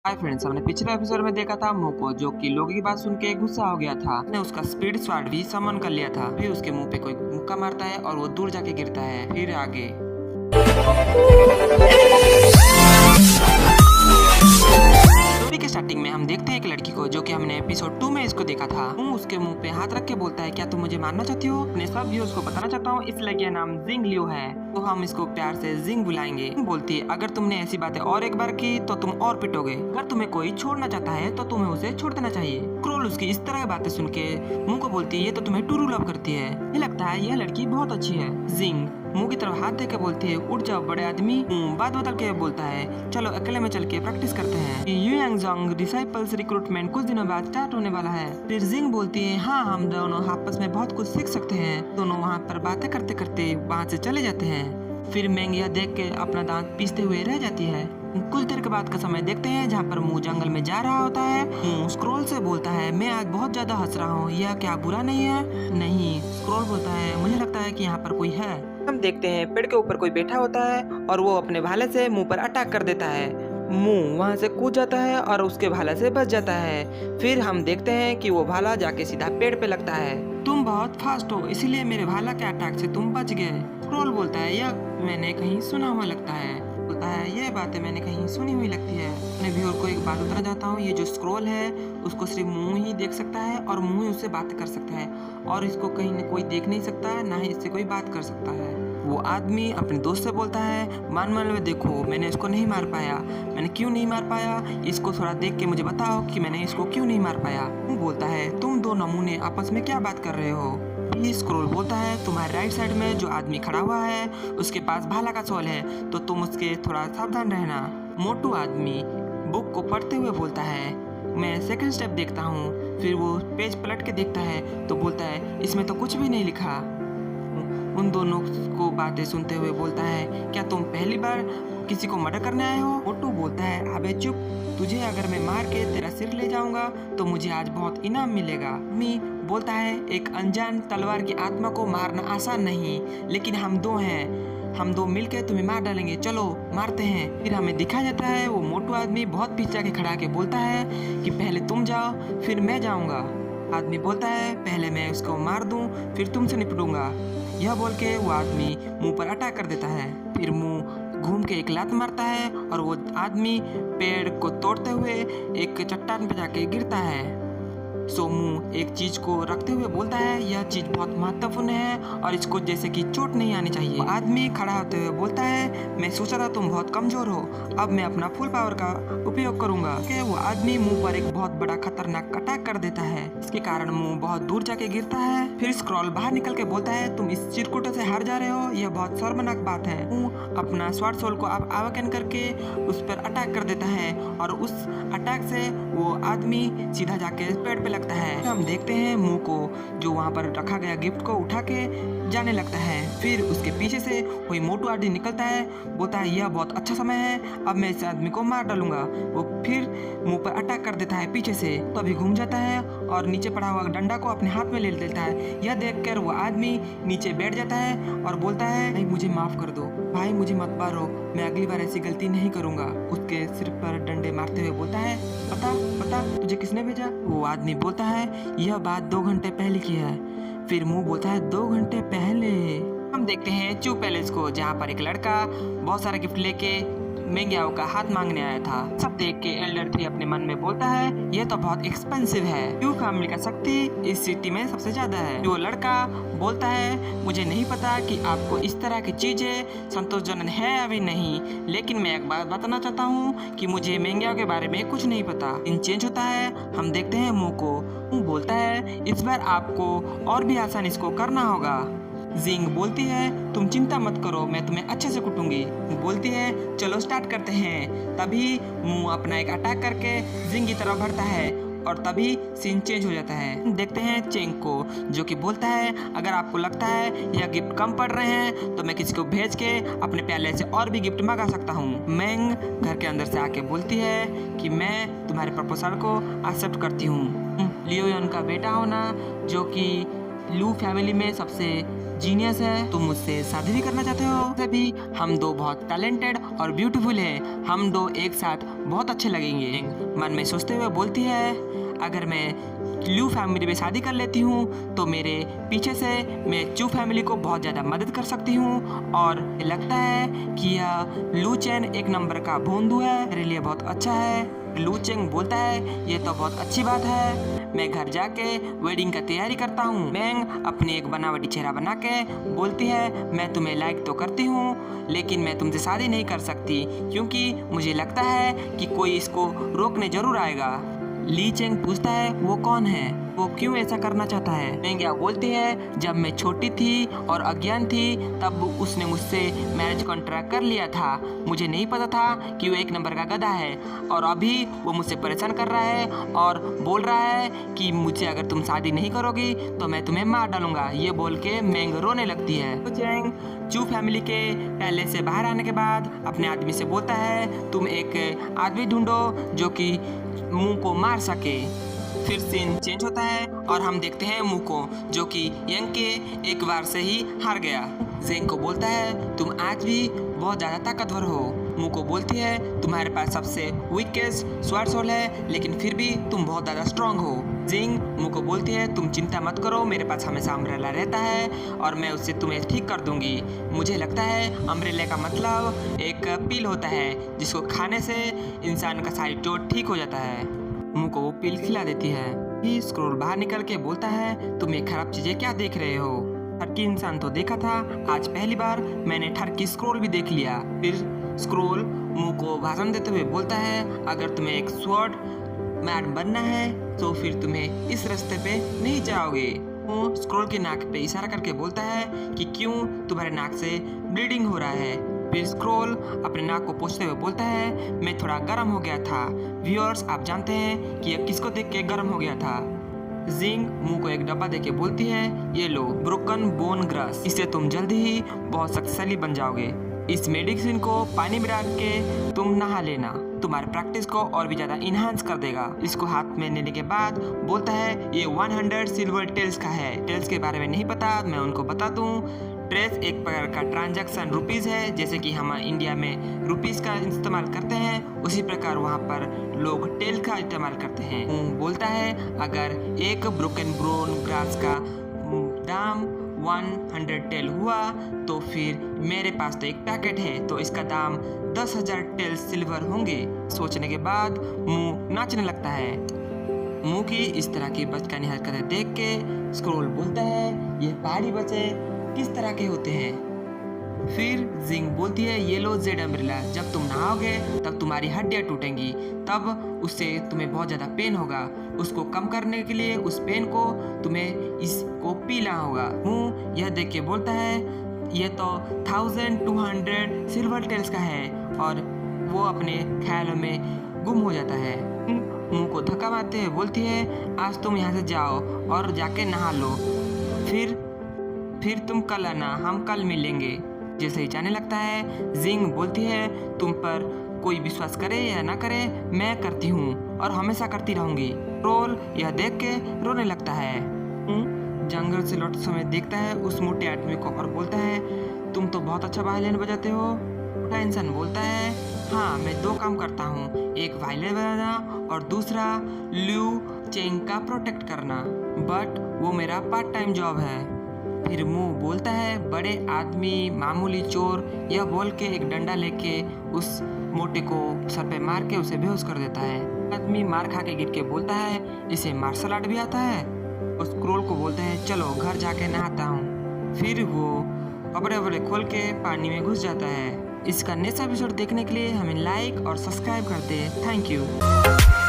Hi friends, हमने पिछले episode में देखा था मुंह को, जो कि लोगों की बात सुन के गुस्सा हो गया था। उसने उसका स्पीड स्वॉर्ड भी समन कर लिया था। फिर उसके मुंह पे कोई मुक्का मारता है और वो दूर जाके गिरता है। फिर आगे स्टोरी के स्टार्टिंग में हम देखते हैं एक लड़की को, जो कि हमने एपिसोड 2 में इसको देखा था। वो उसके मुंह पे हाथ रख के बोलता है, क्या तुम मुझे मारना चाहती हो? अपने सब व्यूअर्स को बताना चाहता हूँ, इस लड़की का नाम जिंग लियो है, तो हम इसको प्यार से जिंग बुलाएंगे। बोलती है, अगर तुमने ऐसी बातें और एक बार की तो तुम और पिटोगे। अगर तुम्हें कोई छोड़ना चाहता है तो तुम्हें उसे छोड़ देना चाहिए। क्रोल उसकी इस तरह की बातें सुन के मुंह को बोलती है, ये तो तुम्हें ट्रू लव करती है। ये लगता है यह लड़की बहुत अच्छी है। जिंग मुंह की तरफ हाथ दे के बोलती है, उठ जाओ बड़े आदमी। बात बदल के बोलता है, चलो अकेले में चल के प्रैक्टिस करते हैं। यू यांगजोंग डिसाइपल्स रिक्रूटमेंट कुछ दिनों बाद स्टार्ट होने वाला है। फिर जिंग बोलती है, हाँ हम दोनों आपस में बहुत कुछ सीख सकते हैं। दोनों वहाँ पर बातें करते करते वहाँ से चले जाते हैं। फिर मेंग यह देख के अपना दांत पीसते हुए रह जाती है। कुछ देर के बाद का समय देखते हैं, जहाँ पर मुंह जंगल में जा रहा होता है। मुंह स्क्रोल से बोलता है, मैं आज बहुत ज्यादा हंस रहा हूँ, यह क्या बुरा नहीं है? नहीं, स्क्रोल बोलता है, मुझे लगता है कि यहाँ पर कोई है। हम देखते हैं पेड़ के ऊपर कोई बैठा होता है और वो अपने भाले से मुंह पर अटैक कर देता है। मुंह वहाँ से कूद जाता है और उसके भाला से बच जाता है। फिर हम देखते हैं कि वो भाला जाके सीधा पेड़ पे लगता है। तुम बहुत फास्ट हो, इसीलिए मेरे भाला के अटैक से तुम बच गए। स्क्रोल बोलता है, यह मैंने कहीं सुना हुआ लगता है। बोलता है, यह बातें मैंने कहीं सुनी हुई लगती है। अपने व्यूअर को एक बात बताना चाहता हूँ, ये जो स्क्रोल है उसको सिर्फ मुंह ही देख सकता है और मुंह ही उससे बात कर सकता है, और इसको कहीं न कोई देख नहीं सकता, ना ही इससे कोई बात कर सकता है। वो आदमी अपने दोस्त से बोलता है, मान में देखो, मैंने इसको नहीं मार पाया। मैंने क्यों नहीं मार पाया? इसको थोड़ा देख के मुझे बताओ कि मैंने इसको क्यों नहीं मार पाया। वो बोलता है, तुम दो नमूने आपस में क्या बात कर रहे हो? स्क्रोल बोलता है, तुम्हारे राइट साइड में जो आदमी खड़ा हुआ है उसके पास भाला का सोल है, तो तुम उसके थोड़ा सावधान रहना। मोटू आदमी बुक को पढ़ते हुए बोलता है, मैं सेकंड स्टेप देखता हूँ। फिर वो पेज पलट के देखता है तो बोलता है, इसमें तो कुछ भी नहीं लिखा। उन दोनों को बातें सुनते हुए बोलता है, क्या तुम पहली बार किसी को मर्डर करने आए हो? मोटू बोलता है, अबे चुप, तुझे अगर मैं मार के तेरा सिर ले जाऊंगा तो मुझे आज बहुत इनाम मिलेगा। मी बोलता है, एक अनजान तलवार की आत्मा को मारना आसान नहीं, लेकिन हम दो हैं, हम दो मिलके तुम्हें मार डालेंगे, चलो मारते हैं। फिर हमें दिखाया जाता है वो मोटू आदमी बहुत पीछे के खड़ा के बोलता है कि पहले तुम जाओ फिर मैं जाऊंगा। आदमी बोलता है, पहले मैं उसको मार दूं फिर तुमसे निपटूंगा। यह बोल के वो आदमी मुंह पर अटैक कर देता है। फिर मुंह घूम के एक लात मारता है और वो आदमी पेड़ को तोड़ते हुए एक चट्टान पे जाके गिरता है। सोमू एक चीज को रखते हुए बोलता है, यह चीज बहुत महत्वपूर्ण है और इसको जैसे कि चोट नहीं आनी चाहिए। आदमी खड़ा होते हुए बोलता है, मैं सोचा था तुम बहुत कमजोर हो, अब मैं अपना फुल पावर का उपयोग करूंगा। वो आदमी मुंह पर एक बहुत बड़ा खतरनाक अटैक कर देता है, इसके कारण मुंह बहुत दूर जाके गिरता है। फिर स्क्रॉल बाहर निकल के बोलता है, तुम इस चिरकुटे से हार जा रहे हो, यह बहुत शर्मनाक बात है। अपना स्वॉर्ड सोल को आवाहन करके उस पर अटैक कर देता है और उस अटैक से वो आदमी सीधा जाके पेड़ पे लगता है। हम देखते हैं मुंह को, जो वहाँ पर रखा गया गिफ्ट को उठा के जाने लगता है। फिर उसके पीछे से कोई मोटू आदमी निकलता है, बोलता है, यह बहुत अच्छा समय है, अब मैं इस आदमी को मार डालूंगा। वो फिर मुंह पर अटैक कर देता है पीछे से, तो अभी घूम जाता है और नीचे पड़ा हुआ डंडा को अपने हाथ में ले लेता है। यह देखकर वो आदमी नीचे बैठ जाता है और बोलता है, नहीं मुझे माफ कर दो भाई, मुझे मत मारो, मैं अगली बार ऐसी गलती नहीं करूंगा। उसके सिर पर डंडे मारते हुए बोलता है, बता बता तुझे किसने भेजा? वो आदमी बोलता है, यह बात 2 घंटे पहले की है। फिर मुंह बोलता है, 2 घंटे पहले? हम देखते हैं चू पैलेस को, जहाँ पर एक लड़का बहुत सारा गिफ्ट लेके मेंग्याओ का हाथ मांगने आया था। सब देख के एल्डर 3 अपने मन में बोलता है, यह तो बहुत एक्सपेंसिव है, क्यों फैमिली का शक्ति इस सिटी में सबसे ज्यादा है। जो लड़का बोलता है, मुझे नहीं पता कि आपको इस तरह की चीजें संतोषजनक है अभी नहीं, लेकिन मैं एक बात बताना चाहता हूँ कि मुझे मेंग्याओ के बारे में कुछ नहीं पता। इन चेंज होता है, हम देखते हैं मुंह को। मुंह बोलता है, इस बार आपको और भी आसान इसको करना होगा। जिंग बोलती है, तुम चिंता मत करो, मैं तुम्हें अच्छे से कुटूंगी। बोलती है, चलो स्टार्ट करते हैं। तभी मुंह अपना एक अटैक करके जिंग की तरफ बढ़ता है और तभी सीन चेंज हो जाता है। देखते हैं चेंग को, जो कि बोलता है, अगर आपको लगता है यह गिफ्ट कम पड़ रहे हैं तो मैं किसी को भेज के अपने प्याले से और भी गिफ्ट मंगा सकता हूँ। मेंग घर के अंदर से आके बोलती है कि मैं तुम्हारे प्रपोजल को एक्सेप्ट करती हूँ। लियोन का बेटा होना, जो कि लू फैमिली में सबसे जीनियस है, तुम मुझसे शादी भी करना चाहते हो? तभी हम दो बहुत टैलेंटेड और ब्यूटीफुल है, हम दो एक साथ बहुत अच्छे लगेंगे। मन में सोचते हुए बोलती है, अगर मैं ल्यू फैमिली में शादी कर लेती हूँ तो मेरे पीछे से मैं चू फैमिली को बहुत ज़्यादा मदद कर सकती हूँ और लगता है कि यह लू चेन एक नंबर का भोंदू है, मेरे लिए बहुत अच्छा है। लू चेंग बोलता है, ये तो बहुत अच्छी बात है, मैं घर जाके वेडिंग का तैयारी करता हूँ। मैंग अपने एक बनावटी चेहरा बना के बोलती है, मैं तुम्हें लाइक तो करती हूँ लेकिन मैं तुमसे शादी नहीं कर सकती क्योंकि मुझे लगता है कि कोई इसको रोकने जरूर आएगा। ली चेंग पूछता है, वो कौन है, वो क्यों ऐसा करना चाहता है? मेंग्या बोलती है, जब मैं छोटी थी और अज्ञान थी तब उसने मुझसे मैरिज कॉन्ट्रैक्ट कर लिया था, मुझे नहीं पता था कि वो एक नंबर का गधा है और अभी वो मुझसे परेशान कर रहा है और बोल रहा है कि मुझसे अगर तुम शादी नहीं करोगी तो मैं तुम्हें मार डालूंगा। ये बोल के मेंग रोने लगती है। तो चेंग चू फैमिली के पैलेस से बाहर आने के बाद अपने आदमी से बोलता है, तुम एक आदमी ढूंढो जो कि मुंह को मार सके। फिर सीन चेंज होता है और हम देखते हैं मुंह को जो कि यंग के एक बार से ही हार गया। जेंग को बोलता है, तुम आज भी बहुत ज़्यादा ताकतवर हो। मुंह को बोलती है, तुम्हारे पास सबसे वीकेस्ट स्वॉर्ड सोल है लेकिन फिर भी तुम बहुत ज़्यादा स्ट्रांग हो। जिंग मुंह को बोलती है, तुम चिंता मत करो, मेरे पास हमेशा अम्ब्रेला रहता है और मैं उससे तुम्हें ठीक कर दूंगी। मुझे लगता है अम्ब्रेला का मतलब एक पील होता है जिसको खाने से इंसान का सारी चोट ठीक हो जाता है। मुंह को वो पील खिला देती है। फिर स्क्रोल बाहर निकल के बोलता है, तुम ये खराब चीजें क्या देख रहे हो? ठरकी इंसान तो देखा था, आज पहली बार मैंने ठरकी स्क्रोल भी देख लिया। फिर स्क्रोल मुंह को भाषण देते हुए बोलता है, अगर तुम्हें एक स्वॉर्ड मैन बनना है तो फिर तुम्हें इस रास्ते पे नहीं जाओगे। वो स्क्रोल के नाक पे इशारा करके बोलता है कि क्यों तुम्हारे नाक से ब्लीडिंग हो रहा है। फिर स्क्रोल अपने नाक को पोंछते हुए बोलता है, मैं थोड़ा गर्म हो गया था। व्यूअर्स, आप जानते हैं कि यह किसको देख के गर्म हो गया था? जिंग मुंह को एक डब्बा देके बोलती है, ये लो ब्रोकन बोन ग्रास, इससे तुम जल्दी ही बहुत शक्तिशाली बन जाओगे। इस मेडिसिन को पानी में डाल के तुम नहा लेना, तुम्हारे प्रैक्टिस को और भी ज्यादा इन्हांस कर देगा। इसको हाथ में लेने के बाद बोलता है, ये 100 सिल्वर टेल्स का है। टेल्स के बारे में नहीं पता, मैं उनको बता दूं। ट्रेस एक प्रकार का ट्रांजैक्शन रुपीज़ है, जैसे कि हम इंडिया में रुपीज़ का इस्तेमाल करते हैं, उसी प्रकार वहाँ पर लोग टेल का इस्तेमाल करते हैं। बोलता है, अगर एक ब्रोकन ब्रोन ग्रास का दाम 100 टेल हुआ तो फिर मेरे पास तो एक पैकेट है तो इसका दाम 10,000 टेल सिल्वर होंगे। सोचने के बाद मुंह नाचने लगता है। मुंह की इस तरह की बचकानी हरकतें देख के स्क्रोल बोलता है, ये पहाड़ी बच्चे किस तरह के होते हैं? फिर जिंग बोलती है, ये लो जेड अम्ब्रेला, जब तुम नहाओगे तब तुम्हारी हड्डियाँ टूटेंगी, तब उससे तुम्हें बहुत ज़्यादा पेन होगा। उसको कम करने के लिए उस पेन को तुम्हें इसको पीना होगा। मुंह यह देख के बोलता है, ये तो 1200 सिल्वर टेल्स का है और वो अपने ख्यालों में गुम हो जाता है। मुंह को धक्का मारते हुए बोलती है, आज तुम यहाँ से जाओ और जाके नहा लो, फिर तुम कल आना, हम कल मिलेंगे। जैसे ही जाने लगता है, जिंग बोलती है, तुम पर कोई विश्वास करे या ना करे, मैं करती हूँ और हमेशा करती रहूंगी। रोल यह देख के रोने लगता है। जंगल से लौटते समय देखता है उस मोटे आदमी को और बोलता है, तुम तो बहुत अच्छा वायलिन बजाते हो। मोटा इंसान बोलता है, हाँ मैं 2 काम करता हूँ, एक वायलिन बजाना और दूसरा ल्यू चेंग का प्रोटेक्ट करना, बट वो मेरा पार्ट टाइम जॉब है। फिर मुंह बोलता है, बड़े आदमी मामूली चोर, यह बोल के एक डंडा लेके उस मोटे को सर पे मार के उसे बेहोश कर देता है। आदमी मार खा के गिर के बोलता है, इसे मार्शल आर्ट भी आता है। उस स्क्रोल को बोलते हैं, चलो घर जाके नहाता हूँ। फिर वो कपड़े वपड़े खोल के पानी में घुस जाता है। इसका नेक्स्ट एपिसोड देखने के लिए हमें लाइक और सब्सक्राइब कर दे। Thank you.